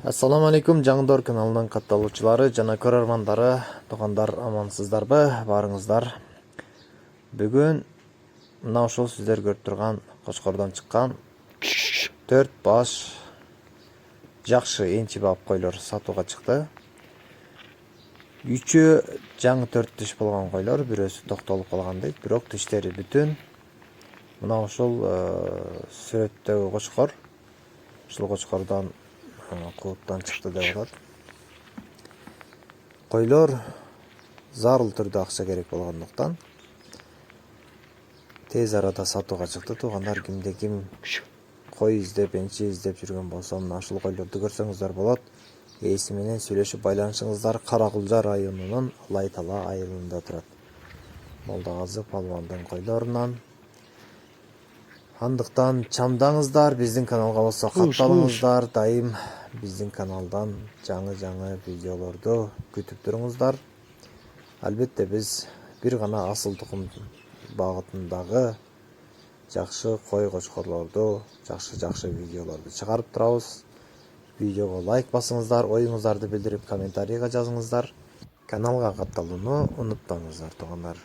Assalamu alaikum, Жаңдор каналының катталуучулары жана көрөрмандары, туугандар, амансыздарбы, барыңыздар. Бүгүн мына ушул сиздер көрүп турган Кочкордон чыккан 4 баш жакшы энчи бап койлор сатууга чыкты. 3 жаңы 4 тиш болгон койлор, бирөөсү токтолуп калган дейт, бирок тиштери бүтүн. Мына ушул сүрөттөгү кочкор, ушул кочкордон кулуптан чыкты деп атат. Койлор зарыл түрдө акча керек болгондуктан тез арада сатууга чыкты. Туугандар, кимде ким кой издеп, энчи издеп жүргөн болсо, мына ушул койлорду көрсөңүздөр болот. Ээси менен сүйлөшүп байланышыңыздар. Каракулжа районунун Лайтала айылында турат. Молдагазы палвандын койлорунан. Андыктан чамдаңыздар, биздин каналга болсо катталыңыздар, дайым биздин каналдан жаңы видеолорду күтүп туруңуздар. Албетте биз бир гана асыл тукум багытындагы жакшы кой кочкорлорду, жакшы видеолорду чыгарып турабыз. Видеого лайк басыңыздар, оюңуздарды билдирип комментарийга жазыңыздар. Каналга катталууну унутпаңыздар, туугандар.